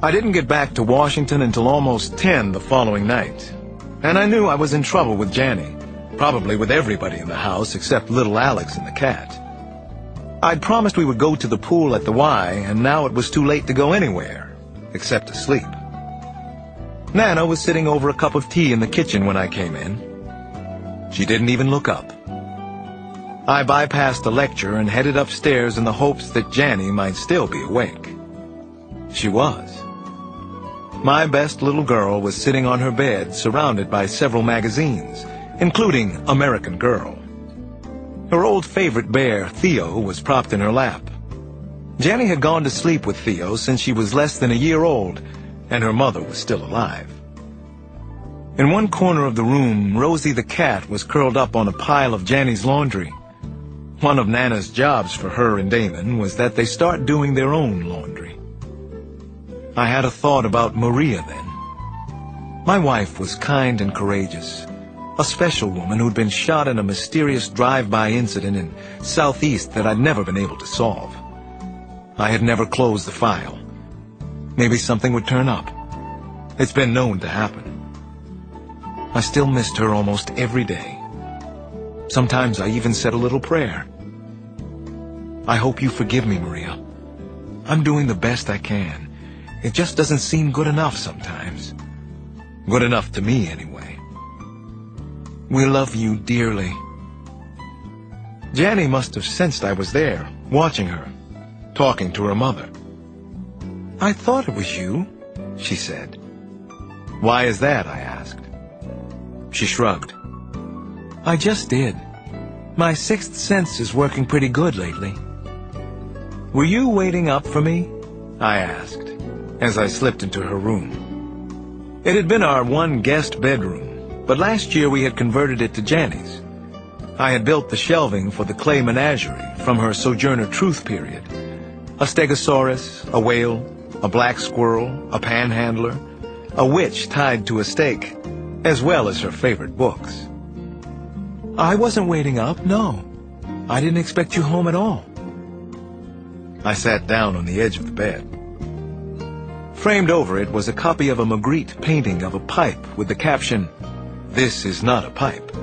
I didn't get back to Washington until almost 10 the following night, and I knew I was in trouble with Janny, probably with everybody in the house except little Alex and the cat. I'd promised we would go to the pool at the Y, and now it was too late to go anywhere, except to sleep. Nana was sitting over a cup of tea in the kitchen when I came in. She didn't even look up. I bypassed the lecture and headed upstairs in the hopes that Janny might still be awake. She was. My best little girl was sitting on her bed, surrounded by several magazines, including American Girl. Her old favorite bear, Theo, was propped in her lap. Janny had gone to sleep with Theo since she was less than a year old, and her mother was still alive. In one corner of the room, Rosie the cat was curled up on a pile of Janny's laundry. One of Nana's jobs for her and Damon was that they start doing their own laundry. I had a thought about Maria then. My wife was kind and courageous, a special woman who'd been shot in a mysterious drive-by incident in Southeast that I'd never been able to solve. I had never closed the file. Maybe something would turn up. It's been known to happen. I still missed her almost every day. Sometimes I even said a little prayer. I hope you forgive me, Maria. I'm doing the best I can. It just doesn't seem good enough sometimes. Good enough to me, anyway. We love you dearly. Janny must have sensed I was there, watching her, talking to her mother. I thought it was you, she said. Why is that? I asked. She shrugged. I just did. My sixth sense is working pretty good lately. Were you waiting up for me? I asked, as I slipped into her room. It had been our one guest bedroom, but last year we had converted it to Janny's. I had built the shelving for the clay menagerie from her Sojourner Truth period. A stegosaurus, a whale, a black squirrel, a panhandler, a witch tied to a stake, as well as her favorite books. I wasn't waiting up, no. I didn't expect you home at all. I sat down on the edge of the bed. Framed over it was a copy of a Magritte painting of a pipe with the caption, "This is not a pipe."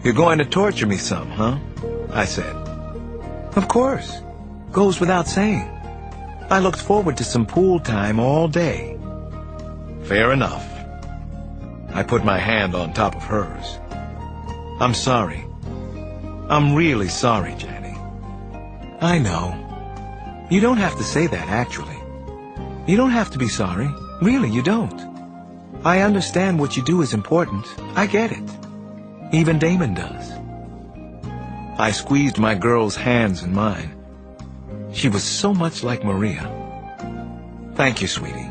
You're going to torture me some, huh? I said. Of course. Goes without saying. I looked forward to some pool time all day. Fair enough. I put my hand on top of hers. I'm sorry. I'm really sorry, Janny. I know. You don't have to say that, actually. You don't have to be sorry. Really, you don't. I understand what you do is important. I get it. Even Damon does. I squeezed my girl's hands in mine. She was so much like Maria. Thank you, sweetie.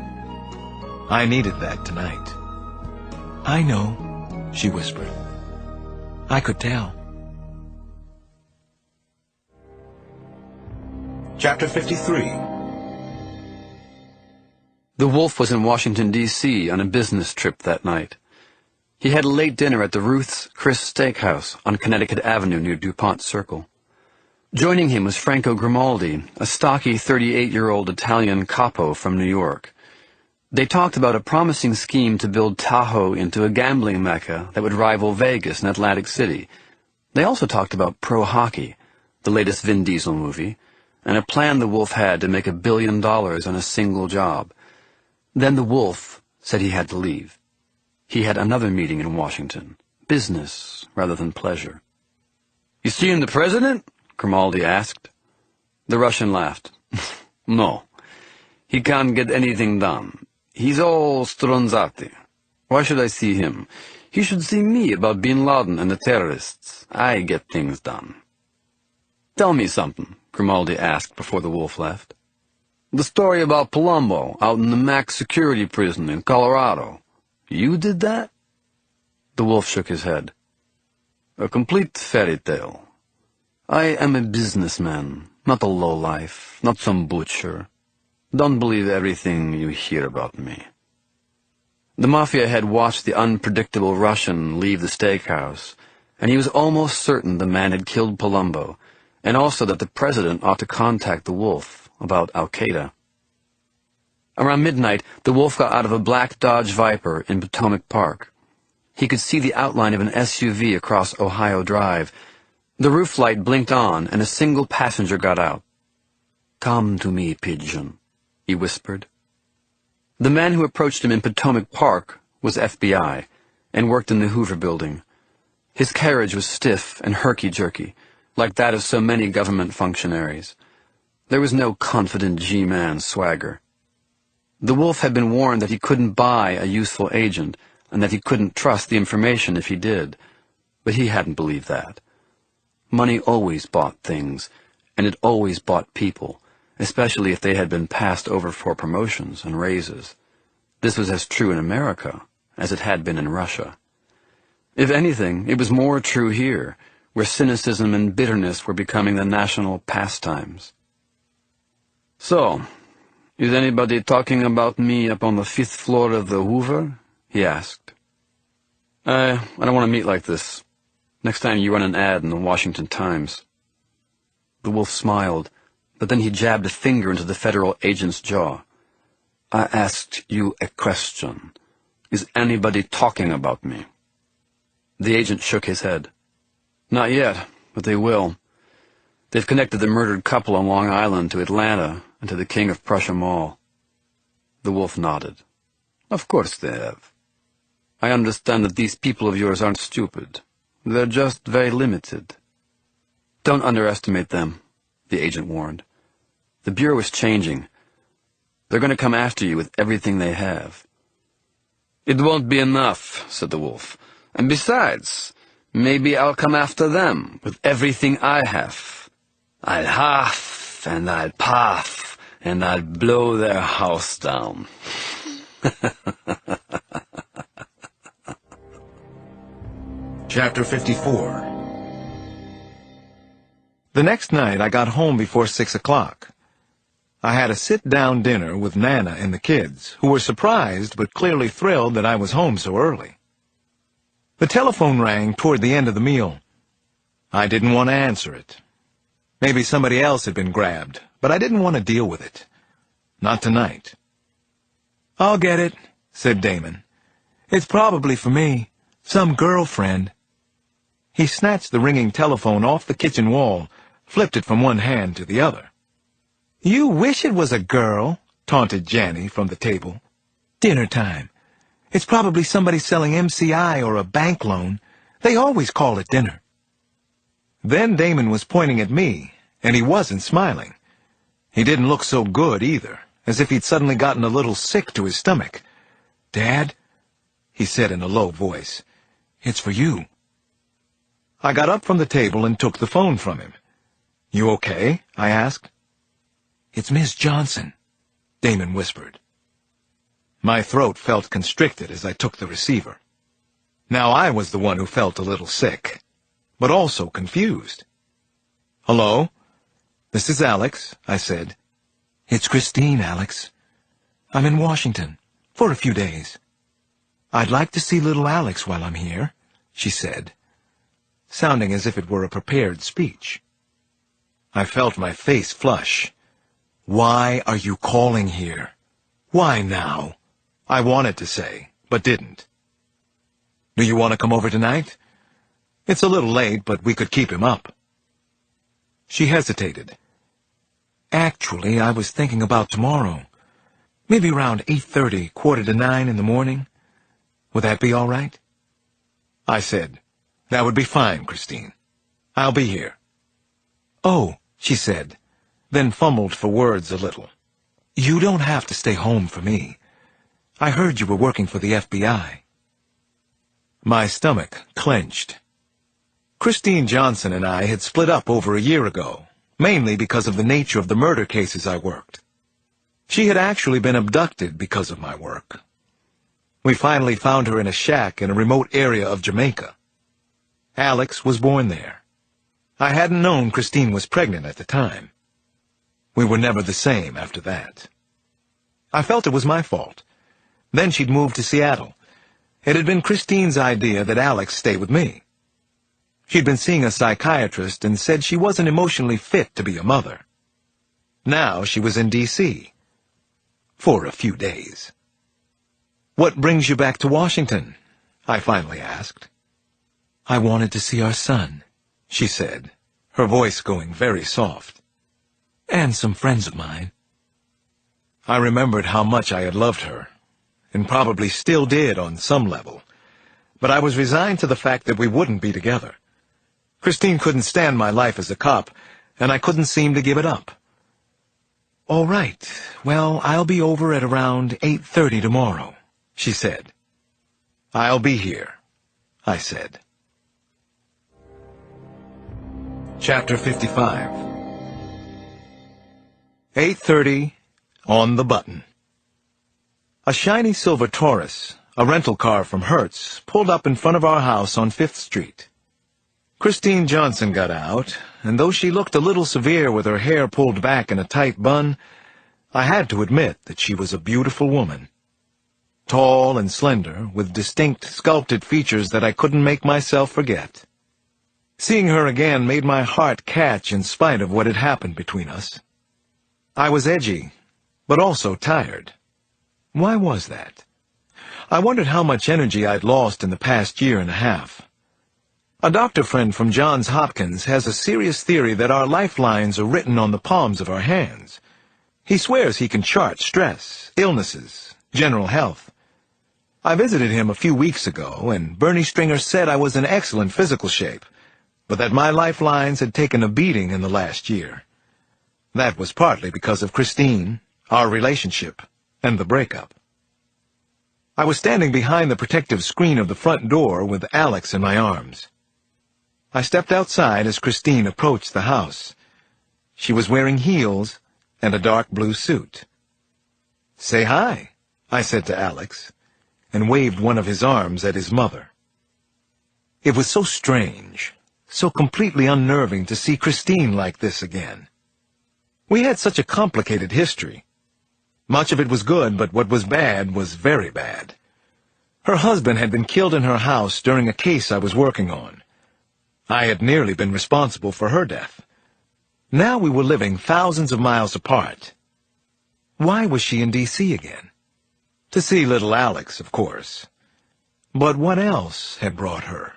I needed that tonight. I know, she whispered. I could tell. Chapter 53. The Wolf was in Washington, D.C. on a business trip that night. He had a late dinner at the Ruth's Chris Steakhouse on Connecticut Avenue near DuPont Circle. Joining him was Franco Grimaldi, a stocky 38-year-old Italian capo from New York. They talked about a promising scheme to build Tahoe into a gambling mecca that would rival Vegas and Atlantic City. They also talked about pro hockey, the latest Vin Diesel movie, and a plan the Wolf had to make $1 billion on a single job. Then the Wolf said he had to leave. He had another meeting in Washington, business rather than pleasure. "You seeing the president?" Grimaldi asked. The Russian laughed. "No. He can't get anything done. He's all Stronzati. Why should I see him? He should see me about Bin Laden and the terrorists. I get things done." "Tell me something," Grimaldi asked before the Wolf left. "The story about Palumbo out in the max security prison in Colorado. You did that?" The Wolf shook his head. "A complete fairy tale. I am a businessman, not a lowlife, not some butcher. Don't believe everything you hear about me." The Mafia had watched the unpredictable Russian leave the steakhouse, and he was almost certain the man had killed Palumbo, and also that the president ought to contact the Wolf about Al-Qaeda. Around midnight, the wolf got out of a black Dodge Viper in Potomac Park. He could see the outline of an SUV across Ohio Drive. The roof light blinked on, and a single passenger got out. "Come to me, pigeon," he whispered. The man who approached him in Potomac Park was FBI, and worked in the Hoover Building. His carriage was stiff and herky-jerky, like that of so many government functionaries. There was no confident G-man swagger. The wolf had been warned that he couldn't buy a useful agent, and that he couldn't trust the information if he did, but he hadn't believed that. Money always bought things, and it always bought people, especially if they had been passed over for promotions and raises. This was as true in America as it had been in Russia. If anything, it was more true here, where cynicism and bitterness were becoming the national pastimes. "So, is anybody talking about me up on the 5th floor of the Hoover?" he asked. I don't want to meet like this. Next time you run an ad in the Washington Times." The wolf smiled, but then he jabbed a finger into the federal agent's jaw. "I asked you a question. Is anybody talking about me?" The agent shook his head. "Not yet, but they will. They've connected the murdered couple on Long Island to Atlanta and to the King of Prussia Mall." The wolf nodded. "Of course they have. I understand that these people of yours aren't stupid. They're just very limited." "Don't underestimate them," the agent warned. "The Bureau is changing. They're going to come after you with everything they have." "It won't be enough," said the wolf. "And besides, maybe I'll come after them with everything I have. I'll huff and I'll puff and I'll blow their house down." Chapter 54. The next night I got home before 6 o'clock. I had a sit-down dinner with Nana and the kids, who were surprised but clearly thrilled that I was home so early. The telephone rang toward the end of the meal. I didn't want to answer it. Maybe somebody else had been grabbed, but I didn't want to deal with it. Not tonight. "I'll get it," said Damon. "It's probably for me. Some girlfriend." He snatched the ringing telephone off the kitchen wall, flipped it from one hand to the other. "You wish it was a girl," taunted Janny from the table. "Dinner time. It's probably somebody selling MCI or a bank loan. They always call it dinner." Then Damon was pointing at me, and he wasn't smiling. He didn't look so good either, as if he'd suddenly gotten a little sick to his stomach. "Dad," he said in a low voice, "it's for you." I got up from the table and took the phone from him. "You okay?" I asked. "It's Miss Johnson," Damon whispered. My throat felt constricted as I took the receiver. Now I was the one who felt a little sick, but also confused. "Hello? This is Alex," I said. "It's Christine, Alex. I'm in Washington for a few days. I'd like to see little Alex while I'm here," she said, sounding as if it were a prepared speech. I felt my face flush. "Why are you calling here? Why now?" I wanted to say, but didn't. "Do you want to come over tonight? It's a little late, but we could keep him up." She hesitated. "Actually, I was thinking about tomorrow. Maybe around 8:30, 8:45 in the morning. Would that be all right?" I said, "That would be fine, Christine. I'll be here." "Oh," she said, then fumbled for words a little. "You don't have to stay home for me. I heard you were working for the FBI." My stomach clenched. Christine Johnson and I had split up over a year ago, mainly because of the nature of the murder cases I worked. She had actually been abducted because of my work. We finally found her in a shack in a remote area of Jamaica. Alex was born there. I hadn't known Christine was pregnant at the time. We were never the same after that. I felt it was my fault. Then she'd moved to Seattle. It had been Christine's idea that Alex stay with me. She'd been seeing a psychiatrist and said she wasn't emotionally fit to be a mother. Now she was in D.C. For a few days. "What brings you back to Washington?" I finally asked. "I wanted to see our son," she said, her voice going very soft. "And some friends of mine." I remembered how much I had loved her, and probably still did on some level, but I was resigned to the fact that we wouldn't be together. Christine couldn't stand my life as a cop, and I couldn't seem to give it up. "All right, well, I'll be over at around 8:30 tomorrow," she said. "I'll be here," I said. Chapter 55. 8:30, on the button. A shiny silver Taurus, a rental car from Hertz, pulled up in front of our house on 5th Street. Christine Johnson got out, and though she looked a little severe with her hair pulled back in a tight bun, I had to admit that she was a beautiful woman. Tall and slender, with distinct, sculpted features that I couldn't make myself forget. Seeing her again made my heart catch in spite of what had happened between us. I was edgy, but also tired. Why was that? I wondered how much energy I'd lost in the past year and a half. A doctor friend from Johns Hopkins has a serious theory that our lifelines are written on the palms of our hands. He swears he can chart stress, illnesses, general health. I visited him a few weeks ago, and Bernie Stringer said I was in excellent physical shape, but that my lifelines had taken a beating in the last year. That was partly because of Christine, our relationship, and the breakup. I was standing behind the protective screen of the front door with Alex in my arms. I stepped outside as Christine approached the house. She was wearing heels and a dark blue suit. "Say hi," I said to Alex, and waved one of his arms at his mother. It was so strange, so completely unnerving to see Christine like this again. We had such a complicated history. Much of it was good, but what was bad was very bad. Her husband had been killed in her house during a case I was working on. I had nearly been responsible for her death. Now we were living thousands of miles apart. Why was she in D.C. again? To see little Alex, of course. But what else had brought her?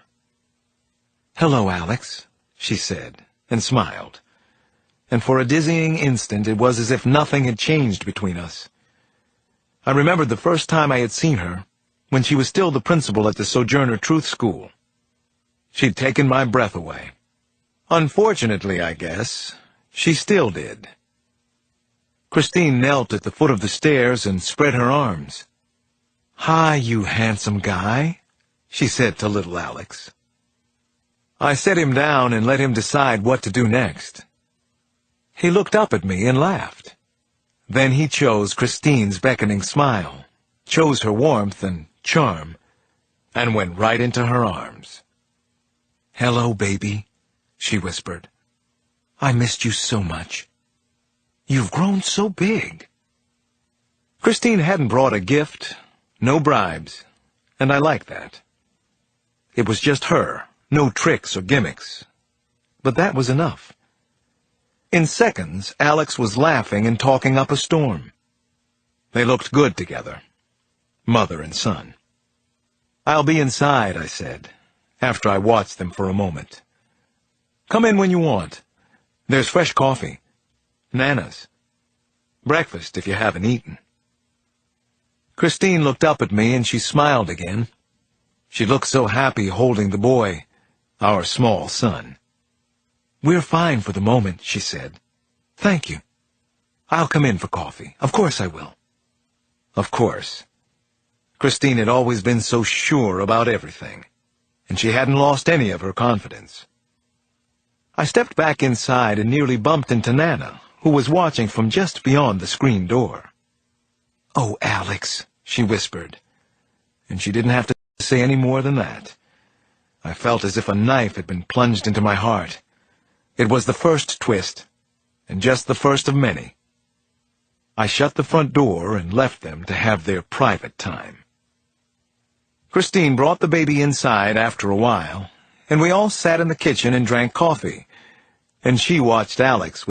"Hello, Alex," she said, and smiled. And for a dizzying instant it was as if nothing had changed between us. I remembered the first time I had seen her, when she was still the principal at the Sojourner Truth School. She'd taken my breath away. Unfortunately, I guess, she still did. Christine knelt at the foot of the stairs and spread her arms. "Hi, you handsome guy," she said to little Alex. I set him down and let him decide what to do next. He looked up at me and laughed. Then he chose Christine's beckoning smile, chose her warmth and charm, and went right into her arms. "Hello, baby," she whispered. "I missed you so much. You've grown so big." Christine hadn't brought a gift, no bribes, and I liked that. It was just her, no tricks or gimmicks. But that was enough. In seconds, Alex was laughing and talking up a storm. They looked good together, mother and son. "I'll be inside," I said, after I watched them for a moment. "Come in when you want. There's fresh coffee. Nana's. Breakfast if you haven't eaten." Christine looked up at me and she smiled again. She looked so happy holding the boy, our small son. "We're fine for the moment," she said. "Thank you. I'll come in for coffee. Of course I will." Of course. Christine had always been so sure about everything, and she hadn't lost any of her confidence. I stepped back inside and nearly bumped into Nana, who was watching from just beyond the screen door. "Oh, Alex," she whispered, and she didn't have to say any more than that. I felt as if a knife had been plunged into my heart. It was the first twist, and just the first of many. I shut the front door and left them to have their private time. Christine brought the baby inside after a while, and we all sat in the kitchen and drank coffee, and she watched Alex